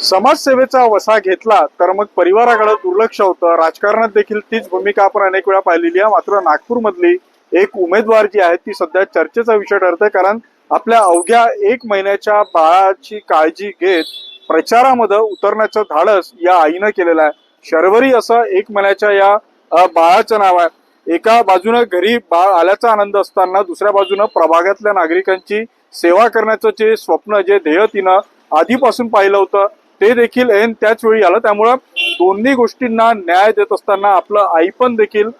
समाजसेवेचा वसा घेतला तर मग परिवाराकडे दुर्लक्ष होतं। राजकारणात देखील तीच भूमिका आपण अनेक वेळा पाहिलेली आहे। मात्र नागपूरमधली एक उमेदवार जी आहे ती सध्या चर्चेचा विषय ठरते, कारण आपल्या अवघ्या 1 महिन्याच्या बाळाची काळजी घेत प्रचारामध्ये उतरण्याचं धाडस या आईनं केलेलं आहे। शर्वरी असं 1 महिन्याच्या या बाळाचं नाव आहे। एका बाजूने घरी बाळ आल्याचा आनंद असताना दुसऱ्या बाजूने प्रभागातल्या नागरिकांची सेवा करण्याचं जे स्वप्न, जे ध्येय तिनं आधीपासून पाहिलं होतं ते देखील ऐन त्याच वेळी आलं। त्यामुळं दोन्ही गोष्टींना न्याय देत असताना आपलं आईपण देखील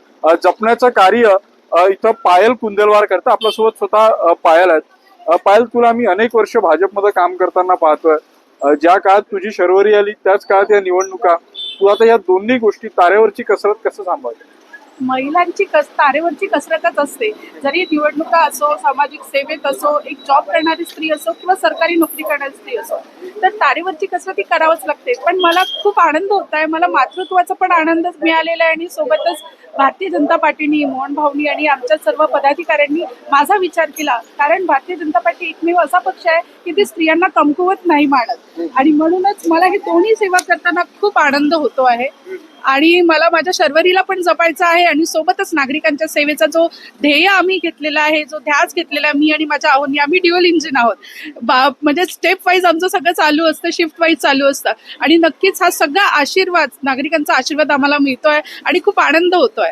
जपण्याचं कार्य इथं पायल कुंदेलवार करतं। आपल्यासोबत स्वतः पायल आहेत। पायल, तुला मी अनेक वर्ष भाजपमध्ये काम करताना पाहतोय। ज्या काळात तुझी शर्वरी आली त्याच काळात या निवडणुका, तू आता या दोन्ही गोष्टी तारेवरची कसरत कसं सांभाळते? महिलांची तारेवरची कसरतच असते। जरी निवडणुका असो, सामाजिक सेवेत असो, एक जॉब करणारी स्त्री असो किंवा सरकारी नोकरी करणारी स्त्री असो, तर तारेवरची कसरत ही करावंच लागते। पण मला खूप आनंद होत आहे, मला मातृत्वाचा पण आनंद मिळालेला आहे आणि सोबतच भारतीय जनता पार्टीनी, मोहन भाऊनी आणि आमच्या सर्व पदाधिकाऱ्यांनी माझा विचार केला। कारण भारतीय जनता पार्टी एकमेव असा पक्ष आहे की ते स्त्रियांना कमकुवत नाही मानत आणि म्हणूनच मला हे दोन्ही सेवा करताना खूप आनंद होतो आहे। आणि मला माझ्या शर्वरीला पण जपायचं आहे आणि सोबतच नागरिकांच्या सेवेचा जो ध्येय आम्ही घेतलेला आहे, जो ध्यास घेतलेला आहे, मी आणि माझ्या आहोनी, आम्ही ड्युअल इंजिन आहोत। म्हणजे स्टेप वाईज आमचं सगळं चालू असतं, शिफ्ट वाईज चालू असतं आणि नक्कीच हा सगळा आशीर्वाद, नागरिकांचा आशीर्वाद आम्हाला मिळतोय आणि खूप आनंद होतोय।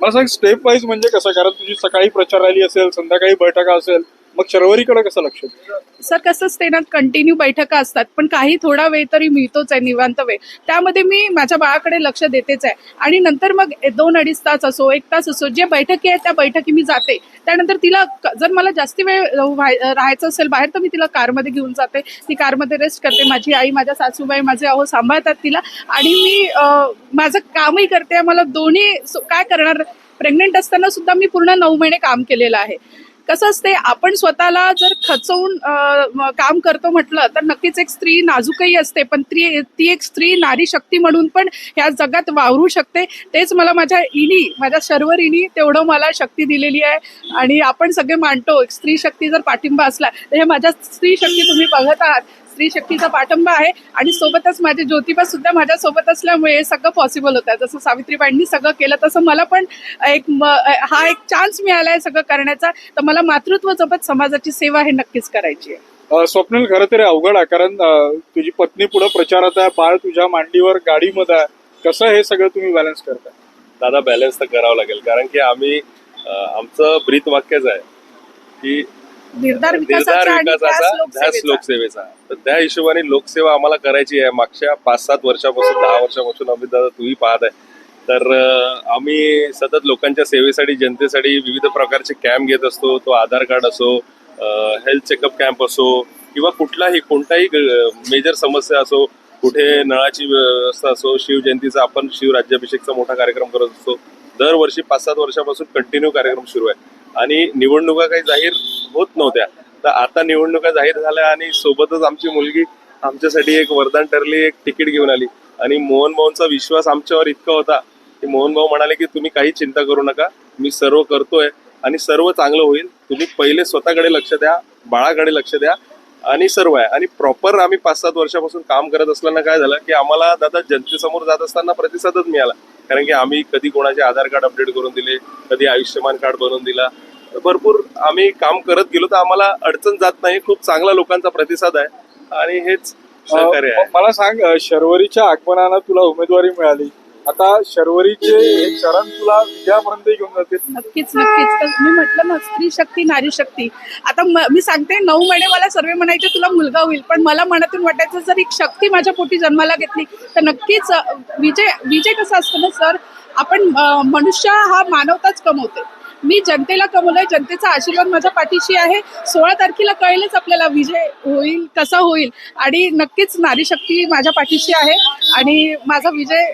मला सांग, स्टेप वाईज म्हणजे कसं? कारण तुझी सकाळी प्रचार रॅली असेल, संध्याकाळी बैठका असेल, मग शर्वरीकडे कसं लक्ष? सर कसं असते ना, कंटिन्यू बैठका असतात पण काही थोडा वेळ तरी मिळतोच आहे, निवांत वेळ, त्यामध्ये मी माझ्या बाळाकडे लक्ष देतेच आहे। आणि नंतर मग 2-2.5 तास असो, 1 तास असो, जे बैठकी आहेत त्या बैठकी मी जाते। त्यानंतर तिला जर मला जास्ती वेळ राहायचं असेल बाहेर तर मी तिला कारमध्ये घेऊन जाते, ती कारमध्ये रेस्ट करते। माझी आई, माझ्या सासूबाई, माझे अहो सांभाळतात तिला आणि मी माझं कामही करते। मला दोन्ही काय करणार, प्रेग्नेंट असताना सुद्धा मी पूर्ण 9 महिने काम केलेलं आहे। कसं असते, आपण स्वतःला जर खचवून काम करतो म्हटलं तर नक्कीच एक स्त्री नाजूकही असते, पण ती एक स्त्री नारी शक्ती म्हणून पण ह्या जगात वावरू शकते। तेच मला माझ्या शर्वरीनी तेवढं मला शक्ती दिलेली आहे आणि आपण सगळे मानतो स्त्री शक्ती जर पाठिंबा असला तर हे माझ्या स्त्री शक्ती तुम्ही बघत आहात, स्त्री शक्तीचा पाठिंबा आहे। आणि सोबतच माझे ज्योतिबा सुद्धा माझ्या सोबत असल्यामुळे हे सगळं पॉसिबल होतं। जसं सावित्रीबाईंनी सगळं केलं तसं मला पण हा एक चान्स मिळाला आहे सगळं करण्याचा। तर मला मातृत्व जपत समाजाची सेवा हे नक्कीच करायची आहे। स्वप्नील, खरं तरी अवघड आहे, कारण तुझी पत्नी पुढे प्रचारात आहे, बाळ तुझ्या मांडीवर गाडीमध्ये आहे, कसं हे सगळं तुम्ही बॅलन्स करताय? दादा, बॅलन्स तर करावं लागेल, कारण की आम्ही आमचं ब्रीथ वाक्यच आहे की निर्धार विकासाचा विकासाचा ध्यास लोकसेवेचा। तर त्या हिशोबाने लोकसेवा आम्हाला करायची आहे। मागच्या 5-7 वर्षापासून, 10 वर्षापासून आम्ही, दादा तूही पाहत आहे, तर आम्ही सतत लोकांच्या सेवेसाठी, जनतेसाठी विविध प्रकारचे कॅम्प घेत असतो। तो आधार कार्ड असो, हेल्थ चेकअप कॅम्प असो किंवा कोणताही मेजर समस्या असो, कुठे नळाची व्यवस्था असो, शिवजयंतीचा आपण शिवराज्याभिषेकचा मोठा कार्यक्रम करत असतो। दरवर्षी 5-7 वर्षापासून कंटिन्यू कार्यक्रम सुरू आहे आणि निवडणुका काही जाहीर होत नव्हत्या, तर आता निवडणुका जाहीर झाल्या आणि सोबतच आमची मुलगी आमच्यासाठी एक वरदान ठरली, एक तिकीट घेऊन आली। आणि मोहन भाऊंचा विश्वास आमच्यावर इतका होता की मोहन भाऊ म्हणाले की तुम्ही काही चिंता करू नका, मी सर्व करतोय आणि सर्व चांगलं होईल, तुम्ही पहिले स्वतःकडे लक्ष द्या, बाळाकडे लक्ष द्या आणि सर्व आहे। आणि प्रॉपर आम्ही 5-7 वर्षापासून काम करत असल्यानं काय झालं की आम्हाला, दादा, जनतेसमोर जात असताना प्रतिसादच मिळाला, कारण की आम्ही कधी कोणाचे आधार कार्ड अपडेट करून दिले, कधी आयुष्यमान कार्ड बनवून दिला, भरपूर आम्ही काम करत गेलो, तर आम्हाला अडचण जात नाही। खूप चांगला लोकांचा प्रतिसाद आहे आणि हेच सहकार्य आहे। मला सांग, शर्वरीच्या आगमनानं तुला उमेदवारी मिळाली, आता शर्वरीचे एक चरण तुला विजयापर्यंत घेऊन जातील? नक्कीच नक्कीच। तर मी म्हटलं ना, स्त्री शक्ती नारी शक्ती। आता मी सांगते, 9 महिने मला सर्व म्हणायचे तुला मुलगा होईल, पण मला मनातून वाटायचं जर एक शक्ती माझ्या पोटी जन्माला घेतली तर नक्कीच विजय कसा असतो ना सर, आपण मनुष्य हा मानवताच कमवते। मी जनतेला कमवलंय, जनतेचा आशीर्वाद माझ्या पाठीशी आहे। 16 तारखेला कळेलच आपल्याला विजय होईल कसा होईल आणि नक्कीच नारी शक्ती माझ्या पाठीशी आहे आणि माझा विजय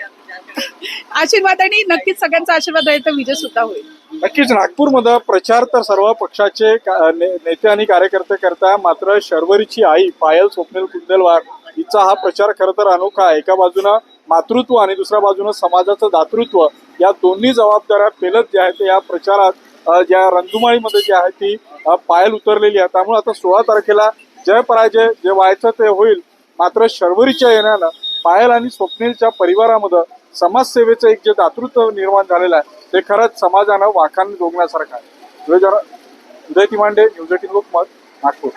आशीर्वाद आणि नक्कीच सगळ्यांचा आशीर्वाद आहे तर विजय सुद्धा होईल। नक्कीच नागपूरमध्ये प्रचार तर सर्व पक्षाचे नेते आणि कार्यकर्ते करताय, मात्र शर्वरीची आई पायल स्वप्नील कुंदेलवार हिचा हा प्रचार खरं तर अनोखा आहे। एका बाजूनं मातृत्व आणि दुसऱ्या बाजूनं समाजाचं दातृत्व, या दोन्ही जबाबदाऱ्या पेलत ज्या आहेत या प्रचारात, ज्या रणधुमाळीमध्ये जी आहे ती पायल उतरलेली आहे। त्यामुळे आता 16 तारखेला जय पराजय जे व्हायचं ते होईल, मात्र शर्वरीच्या येण्यानं पायल आणि स्वप्नीलच्या परिवारामध्ये समाजसेवेचं एक जे दातृत्व निर्माण झालेलं आहे ते खरंच समाजानं वाखाण जोगण्यासारखं आहे. उदय तिमांडे, न्यूज 18 लोकमत, नागपूर.